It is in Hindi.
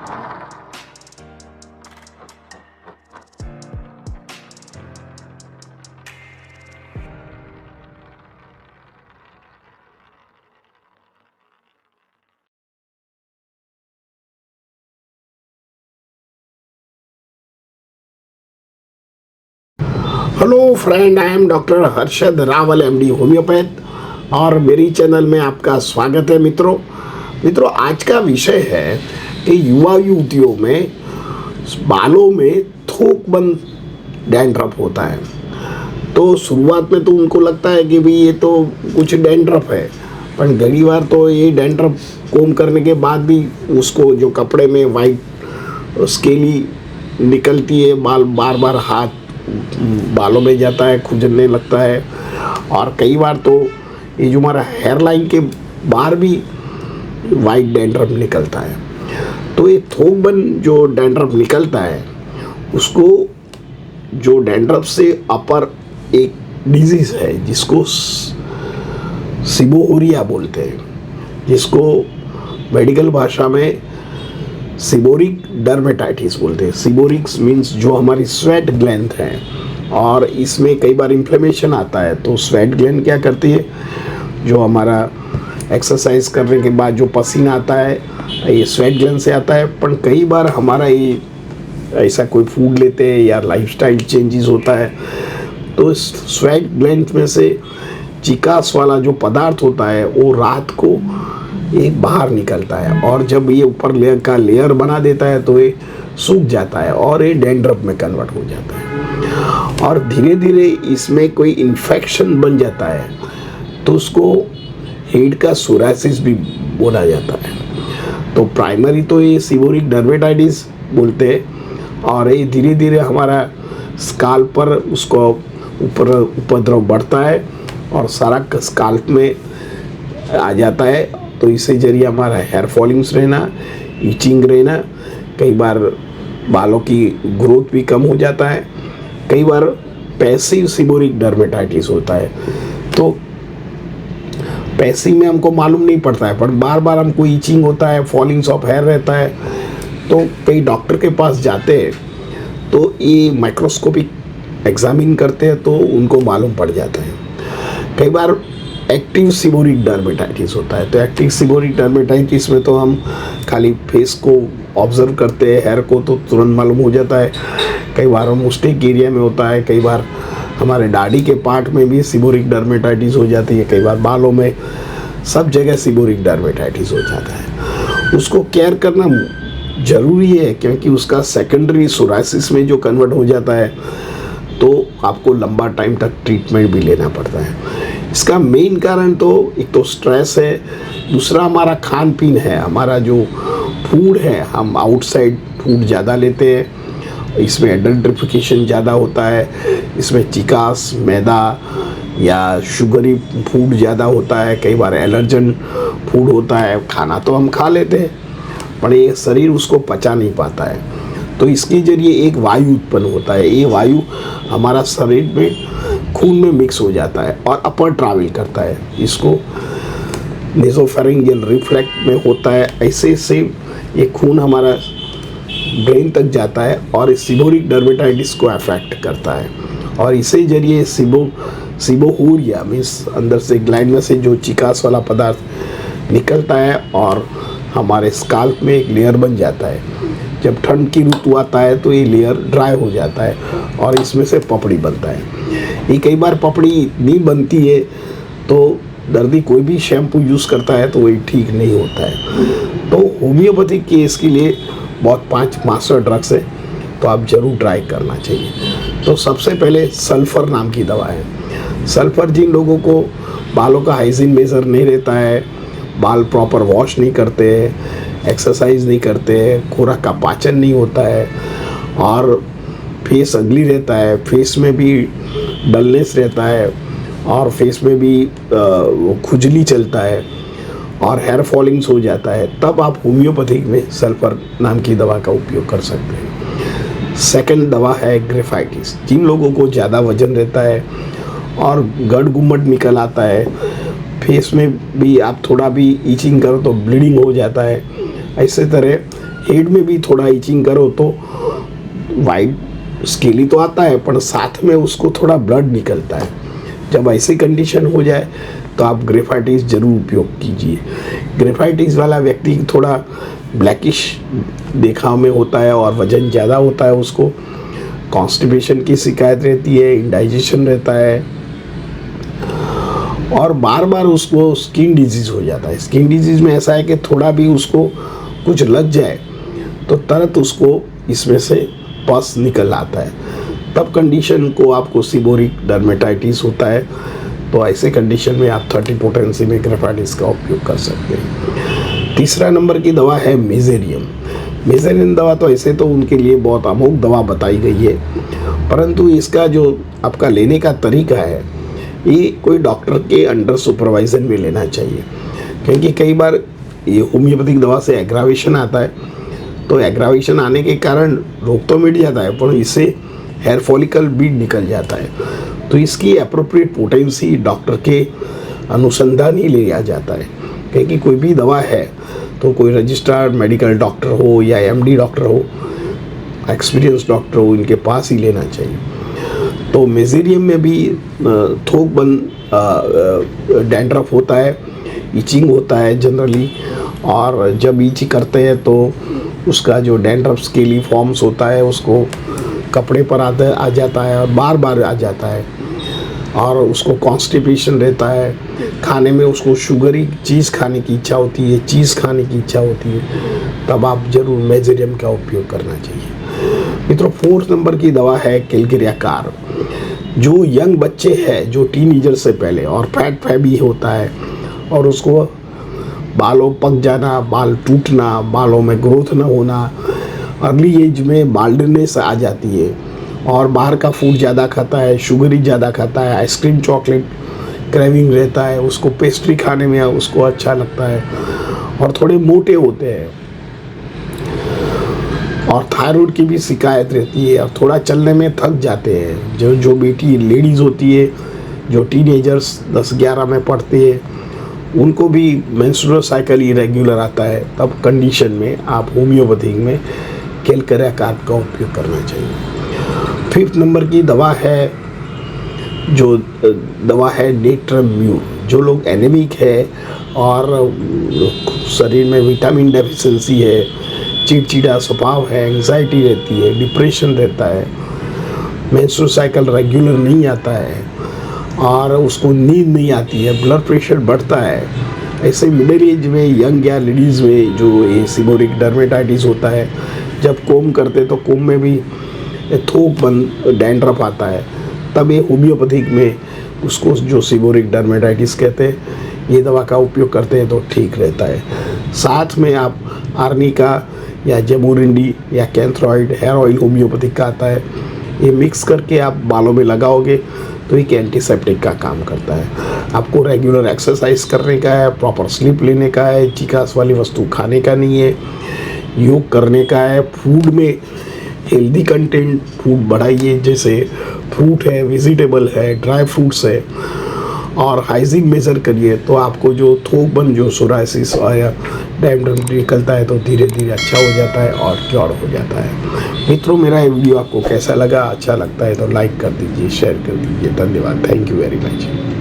Hello friend, I am doctor Harshad Rawal MD homeopath और मेरी चैनल में आपका स्वागत है। मित्रों आज का विषय है कि युवा युवतियों में बालों में थोकबंद डैंड्रफ होता है। तो शुरुआत में तो उनको लगता है कि भाई ये तो कुछ डैंड्रफ है, पर कई बार तो ये डैंड्रफ कोम करने के बाद भी उसको जो कपड़े में वाइट स्केली निकलती है, बाल बार बार हाथ बालों में जाता है, खुजलने लगता है। और कई बार तो ये जो हमारा हेयर लाइन के बाहर भी वाइट डैंड्रफ निकलता है। तो ये थोकबंद जो डैंड्रफ निकलता है उसको, जो डैंड्रफ से अपर एक डिजीज़ है जिसको सिबोरिया बोलते हैं, जिसको मेडिकल भाषा में सिबोरिक डर्मेटाइटिस बोलते हैं। सिबोरिक्स मीन्स जो हमारी स्वेट ग्लैंड है, और इसमें कई बार इन्फ्लेमेशन आता है। तो स्वेट ग्लैंड क्या करती है, जो हमारा एक्सरसाइज करने के बाद जो पसीना आता है ये स्वेट ग्लैंड से आता है। पर कई बार हमारा ये ऐसा कोई फूड लेते हैं या लाइफस्टाइल चेंजेस होता है, तो स्वेट ग्लैंड में से चिकास वाला जो पदार्थ होता है वो रात को ये बाहर निकलता है, और जब ये ऊपर लेयर का लेयर बना देता है तो ये सूख जाता है और ये डैंड्रफ में कन्वर्ट हो जाता है। और धीरे धीरे इसमें कोई इन्फेक्शन बन जाता है तो उसको हेड का सोरासिस भी बोला जाता है। तो प्राइमरी तो ये सिबोरिक डर्मेटाइटिस बोलते हैं, और ये धीरे धीरे हमारा स्काल्प पर उसको ऊपर उपद्रव बढ़ता है और सारा स्काल्प में आ जाता है। तो इससे जरिए हमारा हेयर फॉलिंग्स रहना, इचिंग रहना, कई बार बालों की ग्रोथ भी कम हो जाता है। कई बार पैसिव सिबोरिक डर्मेटाइटिस होता है। तो पैसिव में हमको मालूम नहीं पड़ता है, पर बार बार हमको इचिंग होता है, फॉलिंग्स ऑफ हेयर रहता है। तो कई डॉक्टर के पास जाते हैं तो ये माइक्रोस्कोपिक एग्जामिन करते हैं तो उनको मालूम पड़ जाता है। कई बार एक्टिव सिबोरिक डर्मेटाइटिस होता है। तो एक्टिव सिबोरिक डर्मेटाइटिस में तो हम खाली फेस को ऑब्जर्व करते हैं, हेयर को तो तुरंत मालूम हो जाता है। कई बार मोस्टेक एरिया में होता है, कई बार हमारे दाढ़ी के पार्ट में भी सिबोरिक डर्मेटाइटिस हो जाती है, कई बार बालों में, सब जगह सिबोरिक डर्मेटाइटिस हो जाता है। उसको केयर करना ज़रूरी है, क्योंकि उसका सेकेंडरी सोरासिस में जो कन्वर्ट हो जाता है तो आपको लंबा टाइम तक ट्रीटमेंट भी लेना पड़ता है। इसका मेन कारण तो एक तो स्ट्रेस है, दूसरा हमारा खान पीन है, हमारा जो फूड है, हम आउटसाइड फूड ज़्यादा लेते हैं, इसमें एडल्ट्रिफिकेशन ज़्यादा होता है, इसमें चिकास, मैदा या शुगरी फूड ज़्यादा होता है, कई बार एलर्जन फूड होता है। खाना तो हम खा लेते हैं पर ये शरीर उसको पचा नहीं पाता है, तो इसके जरिए एक वायु उत्पन्न होता है। ये वायु हमारा शरीर में खून में मिक्स हो जाता है और अपर ट्रैवल करता है। इसको नेसोफेरिंजियल रिफ्लेक्स में होता है। ऐसे से ये खून हमारा ब्रेन तक जाता है और इस सिबोरिक डर्मेटाइटिस को अफेक्ट करता है, और इसी जरिए सिबोहूरिया मीन्स अंदर से ग्लैंड में से जो चिकास वाला पदार्थ निकलता है और हमारे स्काल्प में एक लेयर बन जाता है। जब ठंड की ऋतु आता है तो ये लेयर ड्राई हो जाता है और इसमें से पपड़ी बनता है। ये कई बार पपड़ी नहीं बनती है तो दर्दी कोई भी शैम्पू यूज़ करता है तो वही ठीक नहीं होता है। तो होम्योपैथिक के इसके लिए बहुत 5 मास्टर ड्रग्स है, तो आप ज़रूर ट्राई करना चाहिए। तो सबसे पहले सल्फ़र नाम की दवा है। सल्फ़र जिन लोगों को बालों का हाइजीन मेजर नहीं रहता है, बाल प्रॉपर वॉश नहीं करते, एक्सरसाइज नहीं करते, खुराक का पाचन नहीं होता है और फेस अगली रहता है, फेस में भी डलनेस रहता है और फेस में भी खुजली चलता है और हेयर फॉलिंग्स हो जाता है, तब आप होम्योपैथिक में सल्फर नाम की दवा का उपयोग कर सकते हैं। सेकंड दवा है ग्रेफाइटिस। जिन लोगों को ज़्यादा वजन रहता है और गड़ गुम्मट निकल आता है, फेस में भी आप थोड़ा भी ईचिंग करो तो ब्लीडिंग हो जाता है, ऐसे तरह हेड में भी थोड़ा इचिंग करो तो वाइट स्केली तो आता है, पर साथ में उसको थोड़ा ब्लड निकलता है। जब ऐसी कंडीशन हो जाए तो आप ग्रेफाइटिस जरूर उपयोग कीजिए। ग्रेफाइटिस वाला व्यक्ति थोड़ा ब्लैकिश देखा में होता है और वजन ज़्यादा होता है, उसको कॉन्स्टिपेशन की शिकायत रहती है, इंडाइजेशन रहता है और बार बार उसको स्किन डिजीज़ हो जाता है। स्किन डिजीज़ में ऐसा है कि थोड़ा भी उसको कुछ लग जाए तो तुरंत उसको इसमें से पस निकल आता है, तब कंडीशन को आपको सीबोरिक डर्मेटाइटिस होता है। तो ऐसे कंडीशन में आप 30 पोटेंसी में ग्रेफाइटिस का उपयोग कर सकते हैं। तीसरा नंबर की दवा है मेजेरियम। मेजेरियम दवा तो ऐसे तो उनके लिए बहुत अमोघ दवा बताई गई है, परंतु इसका जो आपका लेने का तरीका है ये कोई डॉक्टर के अंडर सुपरवाइजन में लेना चाहिए, क्योंकि कई बार ये होम्योपैथिक दवा से एग्रावेशन आता है, तो एग्रावेशन आने के कारण रोग तो मिट जाता है पर इससे हेयर फॉलिकल भी निकल जाता है। तो इसकी अप्रोप्रिएट पोटेंसी डॉक्टर के अनुसंधान ही लिया जाता है, क्योंकि कोई भी दवा है तो कोई रजिस्टर्ड मेडिकल डॉक्टर हो या एमडी डॉक्टर हो, एक्सपीरियंस डॉक्टर हो, इनके पास ही लेना चाहिए। तो मेजेरियम में भी थोक बंद डैंड्रफ होता है, इचिंग होता है जनरली, और जब इच करते हैं तो उसका जो डैंड्रफ स्केली फॉर्म्स होता है उसको कपड़े पर आ जाता है और बार बार आ जाता है, और उसको कॉन्स्टिपेशन रहता है। खाने में उसको शुगरी चीज़ खाने की इच्छा होती है, चीज़ खाने की इच्छा होती है, तब आप जरूर मेजेरियम का उपयोग करना चाहिए। मित्रों, 4th नंबर की दवा है कैलकेरिया कार। जो यंग बच्चे हैं, जो टीनेजर से पहले और फैट फैबी होता है और उसको बालों पक जाना, बाल टूटना, बालों में ग्रोथ न होना, अर्ली एज में बाल्डनेस आ जाती है और बाहर का फूड ज़्यादा खाता है, शुगरी ज़्यादा खाता है, आइसक्रीम चॉकलेट क्रेविंग रहता है, उसको पेस्ट्री खाने में उसको अच्छा लगता है और थोड़े मोटे होते हैं और थायराइड की भी शिकायत रहती है और थोड़ा चलने में थक जाते हैं। जो बेटी लेडीज़ होती है, जो टीनेजर्स 10-11 में पढ़ते हैं, उनको भी मेंस्ट्रुअल साइकिल इरेगुलर आता है, तब कंडीशन में आप होम्योपैथिक में कैलकेरिया कार का उपयोग करना चाहिए। 5th नंबर की दवा है, जो दवा है नेट्रम्यू। जो लोग एनीमिक है और शरीर में विटामिन डेफिशिएंसी है, चिड़चिड़ा स्वभाव है, एंग्जाइटी रहती है, डिप्रेशन रहता है, मेंस्ट्रुअल साइकिल रेगुलर नहीं आता है और उसको नींद नहीं आती है, ब्लड प्रेशर बढ़ता है, ऐसे मिडिल एज में, यंग या लेडीज़ में जो ये सीबोरिक डर्मेटाइटिस होता है, जब कोम करते तो कोम में भी थोक बंद डैंड्रफ आता है, तब ये होम्योपैथिक में उसको जो सीबोरिक डर्मेटाइटिस कहते हैं, ये दवा का उपयोग करते हैं तो ठीक रहता है। साथ में आप आर्निका या जेमोरिंडी या कैंथ्रॉइड हेयर ऑयल होम्योपैथिक का आता है, ये मिक्स करके आप बालों में लगाओगे तो एक एंटीसेप्टिक का काम करता है। आपको रेगुलर एक्सरसाइज करने का है, प्रॉपर स्लीप लेने का है, चिकास वाली वस्तु खाने का नहीं है, योग करने का है, फूड में हेल्दी कंटेंट फूड बढ़ाइए, जैसे फ्रूट है, वेजिटेबल है, ड्राई फ्रूट्स है, और हाइजीन मेजर करिए तो आपको जो थोक बन जो सोराइसिस या डैंड्रफ निकलता है तो धीरे धीरे अच्छा हो जाता है और क्योर हो जाता है। मित्रों, मेरा ये वीडियो आपको कैसा लगा? अच्छा लगता है तो लाइक कर दीजिए, शेयर कर दीजिए। धन्यवाद। Thank you very much.